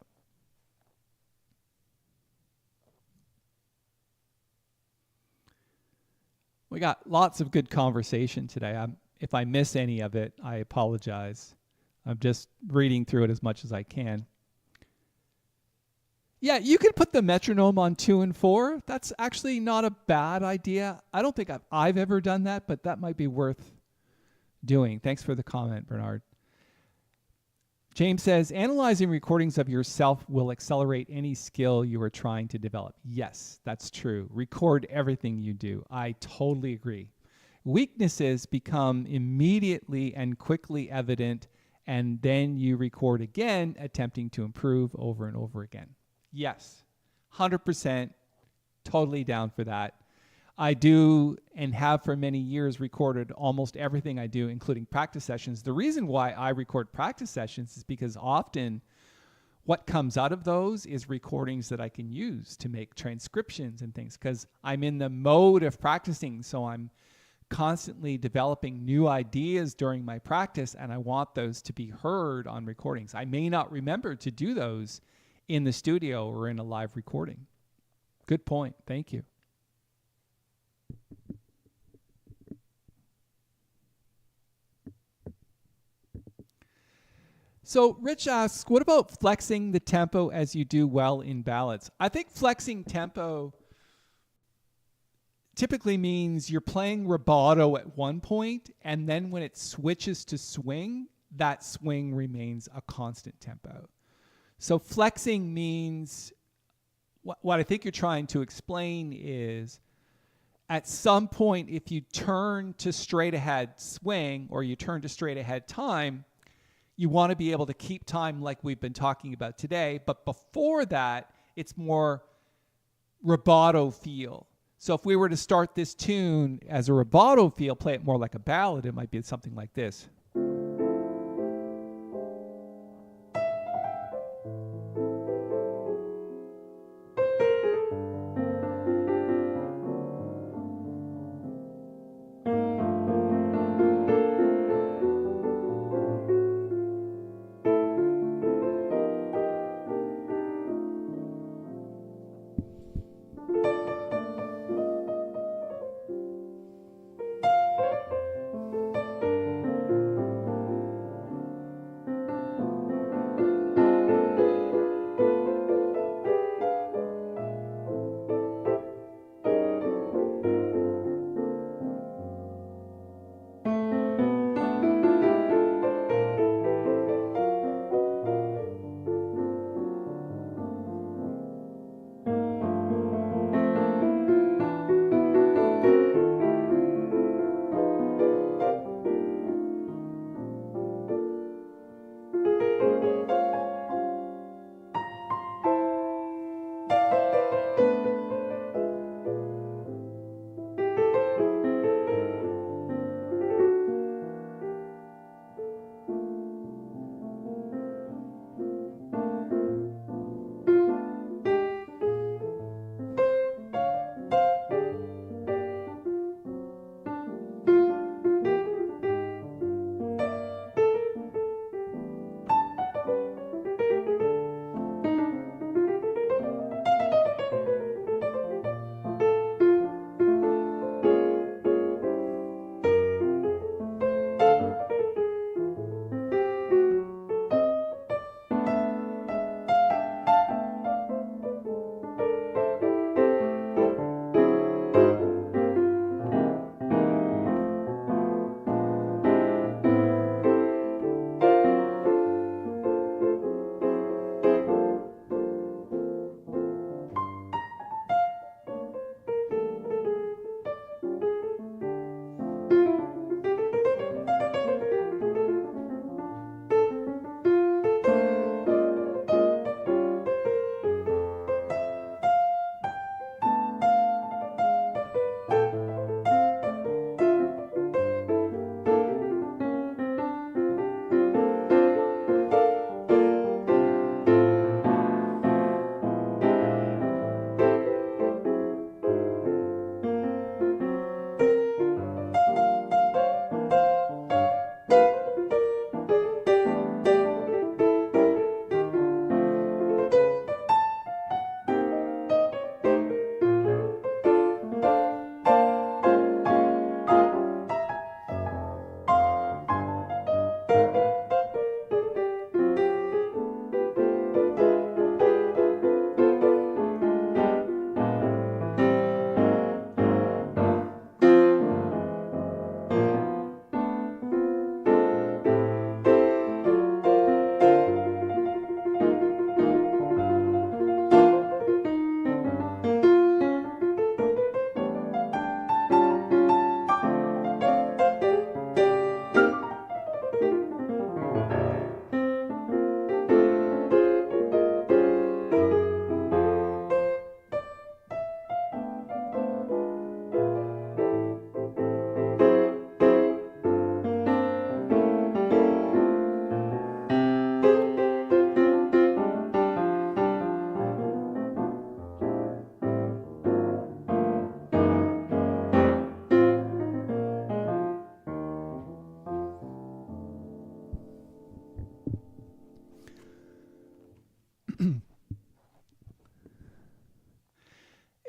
[SPEAKER 1] We got lots of good conversation today. I'm If I miss any of it, I apologize. I'm just reading through it as much as I can. Yeah, you could put the metronome on 2 and 4. That's actually not a bad idea. I don't think I've ever done that, but that might be worth doing. Thanks for the comment, Bernard. James says, analyzing recordings of yourself will accelerate any skill you are trying to develop. Yes, that's true. Record everything you do. I totally agree. Weaknesses become immediately and quickly evident, and then you record again, attempting to improve over and over again. Yes, 100%, totally down for that. I do and have for many years recorded almost everything I do, including practice sessions. The reason why I record practice sessions is because often what comes out of those is recordings that I can use to make transcriptions and things, because I'm in the mode of practicing. So I'm constantly developing new ideas during my practice, and I want those to be heard on recordings. I may not remember to do those in the studio or in a live recording. Good point. Thank you. So Rich asks, what about flexing the tempo as you do well in ballads? I think flexing tempo typically means you're playing rubato at one point, and then when it switches to swing, that swing remains a constant tempo. So flexing means, what I think you're trying to explain is, at some point, if you turn to straight ahead swing or you turn to straight ahead time, you want to be able to keep time like we've been talking about today. But before that, it's more rubato feel. So if we were to start this tune as a rubato feel, play it more like a ballad, it might be something like this.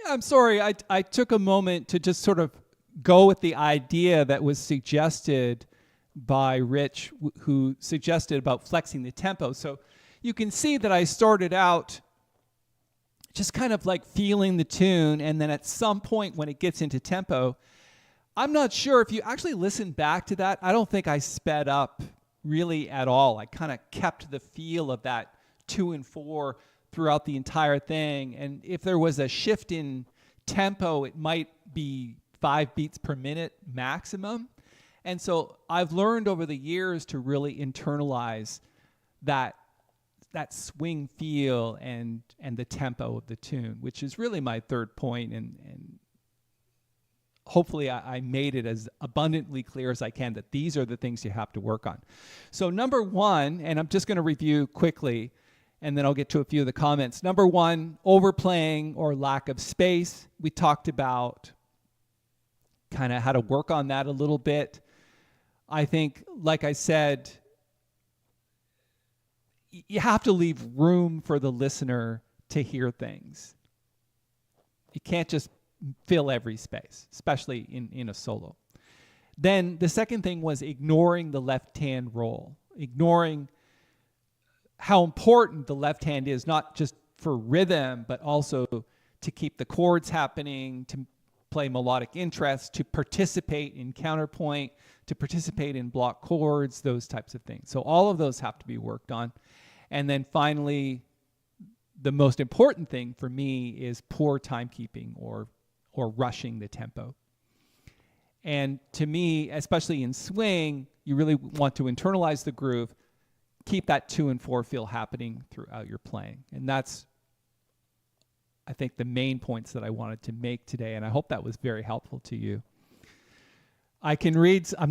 [SPEAKER 1] I'm sorry. I took a moment to just sort of go with the idea that was suggested by Rich, who suggested about flexing the tempo. So you can see that I started out just kind of like feeling the tune, and then at some point when it gets into tempo, I'm not sure if you actually listen back to that. I don't think I sped up really at all. I kind of kept the feel of that 2 and 4 throughout the entire thing. And if there was a shift in tempo, it might be 5 beats per minute maximum. And so I've learned over the years to really internalize that swing feel and the tempo of the tune, which is really my third point. And hopefully I made it as abundantly clear as I can that these are the things you have to work on. So number one, and I'm just going to review quickly, and then I'll get to a few of the comments. Number one, overplaying or lack of space. We talked about kind of how to work on that a little bit. I think, like I said, you have to leave room for the listener to hear things. You can't just fill every space, especially in a solo. Then the second thing was ignoring the left-hand roll, ignoring how important the left hand is, not just for rhythm, but also to keep the chords happening, to play melodic interest, to participate in counterpoint, to participate in block chords, those types of things. So all of those have to be worked on. And then finally, the most important thing for me is poor timekeeping or rushing the tempo. And to me, especially in swing, you really want to internalize the groove, keep that 2 and 4 feel happening throughout your playing. And that's, I think, the main points that I wanted to make today, and I hope that was very helpful to you. I'm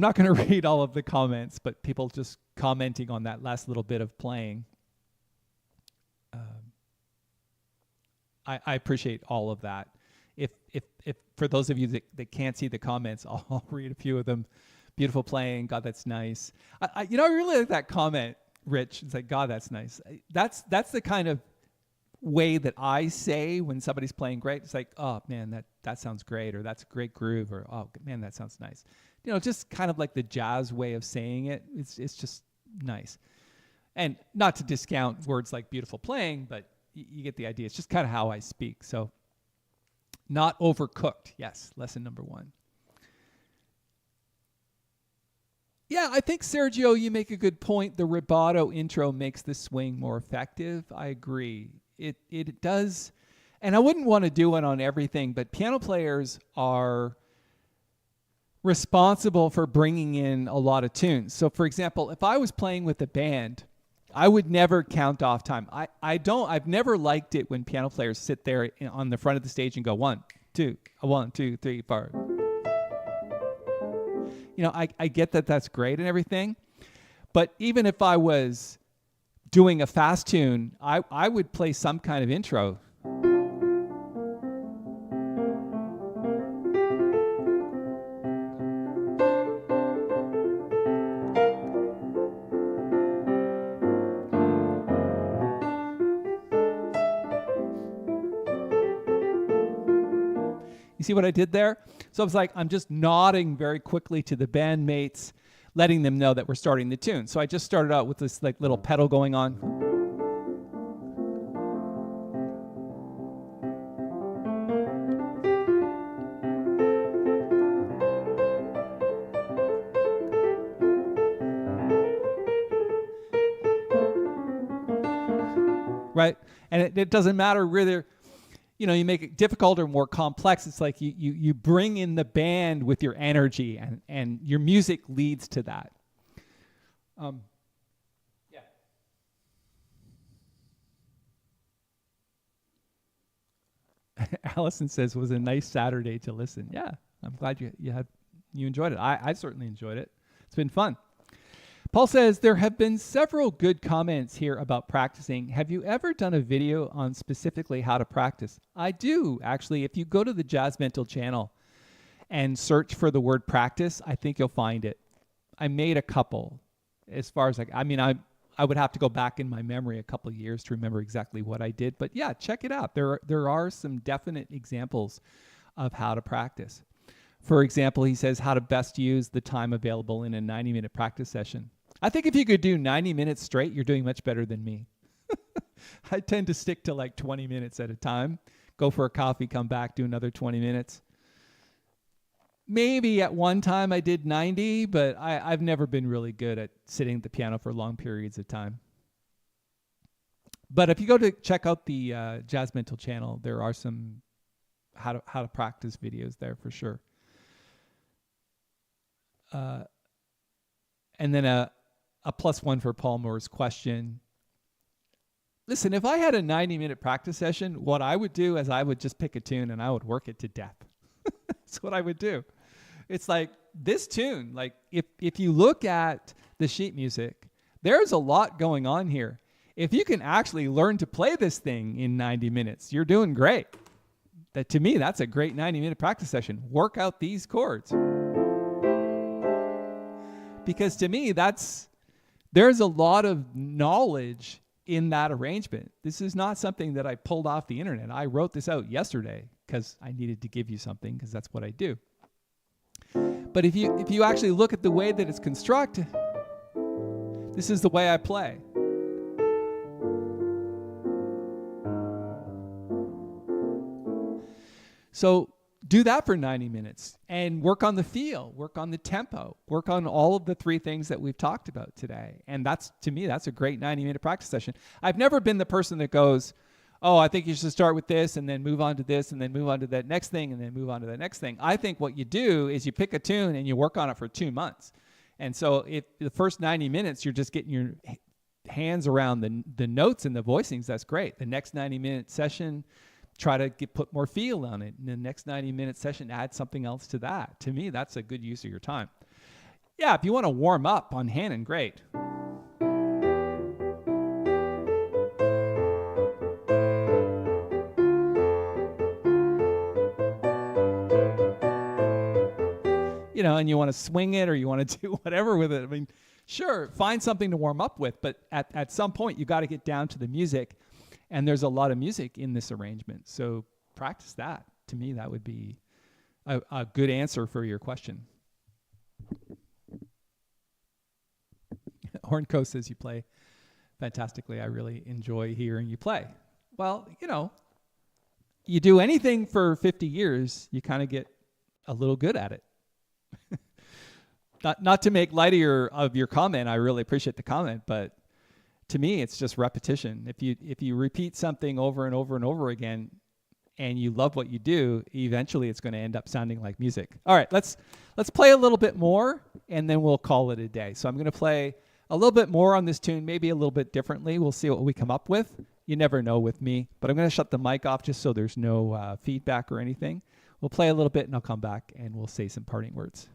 [SPEAKER 1] not going to read all of the comments, but people just commenting on that last little bit of playing. I appreciate all of that. If for those of you that can't see the comments, I'll read a few of them. Beautiful playing. God, that's nice. I really like that comment, Rich. It's like, God, that's nice. That's the kind of way that I say when somebody's playing great. It's like, oh man, that sounds great, or that's a great groove, or oh man, that sounds nice. Just kind of like the jazz way of saying it. It's just nice. And not to discount words like beautiful playing, but you get the idea. It's just kind of how I speak. So not overcooked. Yes, lesson number one. Yeah, I think, Sergio, you make a good point. The rubato intro makes the swing more effective. I agree. It does. And I wouldn't want to do it on everything, but piano players are responsible for bringing in a lot of tunes. So, for example, if I was playing with a band, I would never count off time. I've never liked it when piano players sit there on the front of the stage and go 1, 2, 1, 2, 3, 4. I get that that's great and everything, but even if I was doing a fast tune, I would play some kind of intro. You see what I did there? So I was like, I'm just nodding very quickly to the bandmates, letting them know that we're starting the tune. So I just started out with this like little pedal going on. Right? And it doesn't matter whether you make it difficult or more complex. It's like you bring in the band with your energy, and your music leads to that. Yeah. Allison says, was a nice Saturday to listen. Yeah, I'm glad you enjoyed it. I certainly enjoyed it. It's been fun. Paul says, there have been several good comments here about practicing. Have you ever done a video on specifically how to practice? I do, actually. If you go to the Jazz Mental channel and search for the word practice, I think you'll find it. I made a couple. As far as I would have to go back in my memory a couple of years to remember exactly what I did. But yeah, check it out. There are some definite examples of how to practice. For example, he says how to best use the time available in a 90-minute practice session. I think if you could do 90 minutes straight, you're doing much better than me. I tend to stick to like 20 minutes at a time. Go for a coffee, come back, do another 20 minutes. Maybe at one time I did 90, but I've never been really good at sitting at the piano for long periods of time. But if you go to check out the Jazz Mental channel, there are some how to practice videos there for sure. And then a +1 for Paul Moore's question. Listen, if I had a 90-minute practice session, what I would do is I would just pick a tune and I would work it to death. That's what I would do. It's like this tune, like if you look at the sheet music, there's a lot going on here. If you can actually learn to play this thing in 90 minutes, you're doing great. That to me, that's a great 90-minute practice session. Work out these chords. Because to me, there's a lot of knowledge in that arrangement. This is not something that I pulled off the internet. I wrote this out yesterday because I needed to give you something, because that's what I do. But if you actually look at the way that it's constructed, this is the way I play. So do that for 90 minutes and work on the feel, work on the tempo, work on all of the three things that we've talked about today. And that's, to me, that's a great 90-minute practice session. I've never been the person that goes, oh, I think you should start with this and then move on to this and then move on to that next thing and then move on to that next thing. I think what you do is you pick a tune and you work on it for 2 months. And so if the first 90 minutes, you're just getting your hands around the notes and the voicings, that's great. The next 90-minute session, try to put more feel on it. In the next 90-minute session, add something else to that. To me, that's a good use of your time. Yeah, if you want to warm up on Hannon, great. You know, and you want to swing it or you want to do whatever with it. I mean, sure, find something to warm up with, but at some point, you got to get down to the music. And there's a lot of music in this arrangement. So practice that. To me, that would be a good answer for your question. Hornco says you play fantastically. I really enjoy hearing you play. Well, you know, you do anything for 50 years, you kind of get a little good at it. Not to make light of your comment. I really appreciate the comment, but to me, it's just repetition. If you repeat something over and over and over again, and you love what you do, eventually it's going to end up sounding like music. All right, let's play a little bit more, and then we'll call it a day. So I'm going to play a little bit more on this tune, maybe a little bit differently. We'll see what we come up with. You never know with me, but I'm going to shut the mic off just so there's no feedback or anything. We'll play a little bit, and I'll come back, and we'll say some parting words.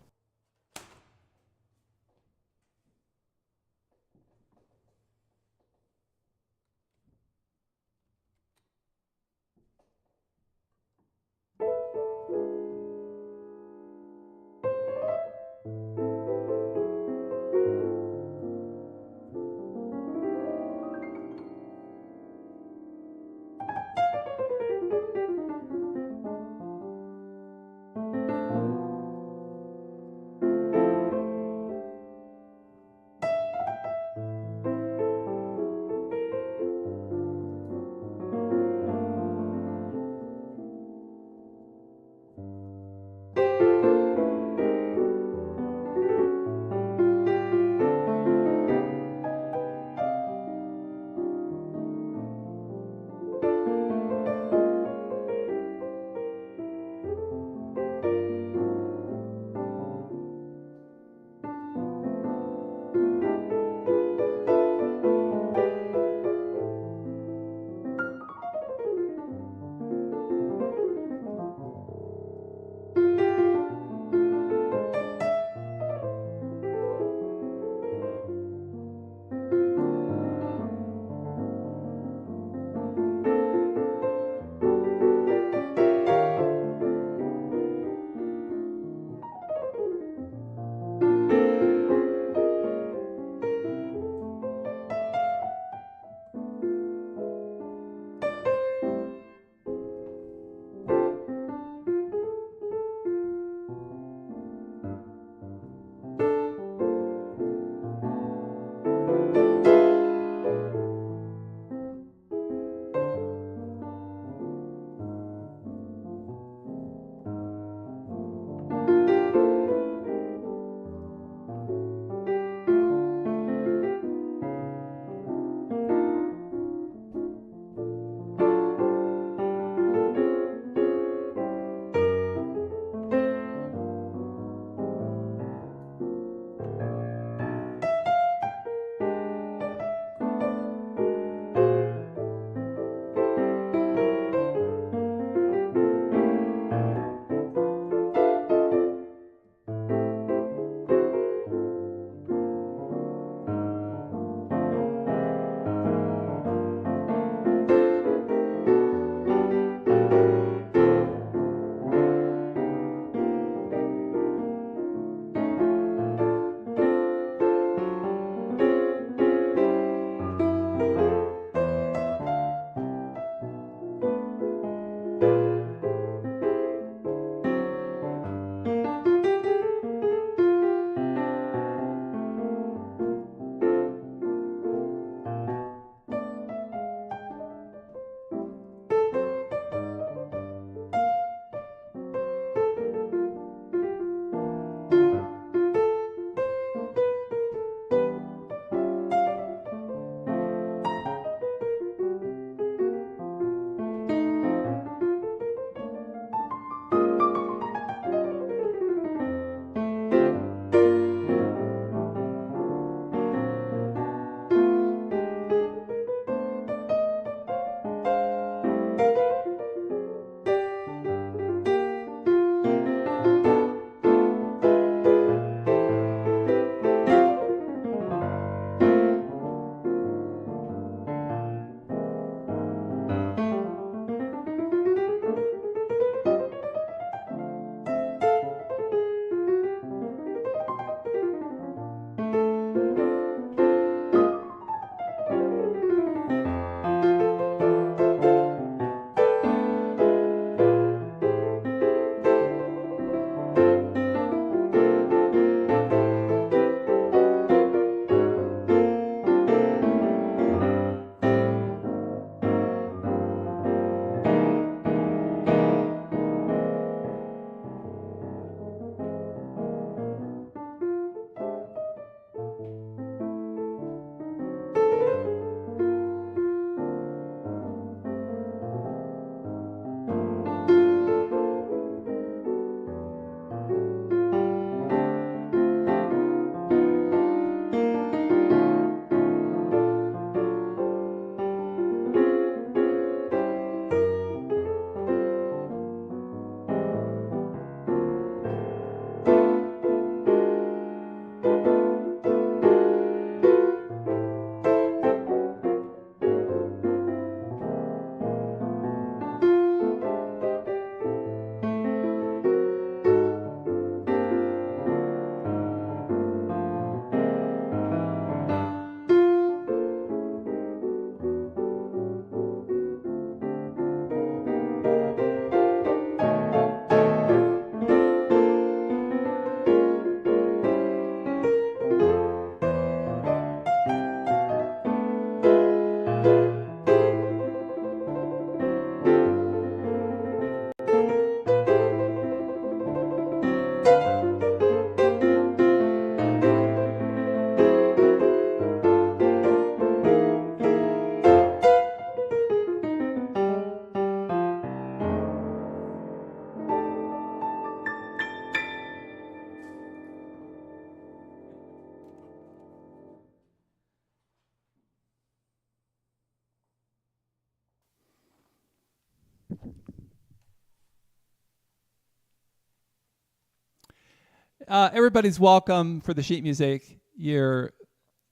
[SPEAKER 1] Everybody's welcome for the sheet music. You're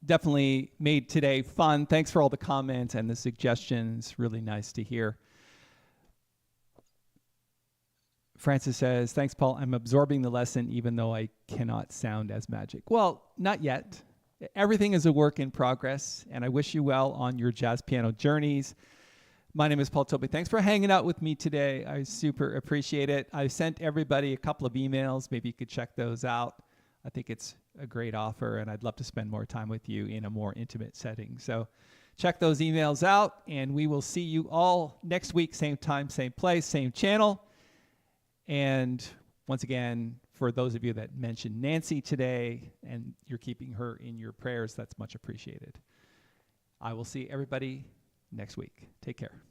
[SPEAKER 1] definitely made today fun. Thanks for all the comments and the suggestions. Really nice to hear. Francis says, thanks, Paul. I'm absorbing the lesson even though I cannot sound as magic. Well, not yet. Everything is a work in progress, and I wish you well on your jazz piano journeys. My name is Paul Tobey. Thanks for hanging out with me today. I super appreciate it. I sent everybody a couple of emails. Maybe you could check those out. I think it's a great offer, and I'd love to spend more time with you in a more intimate setting. So check those emails out, and we will see you all next week, same time, same place, same channel. And once again, for those of you that mentioned Nancy today and you're keeping her in your prayers, that's much appreciated. I will see everybody next week. Take care.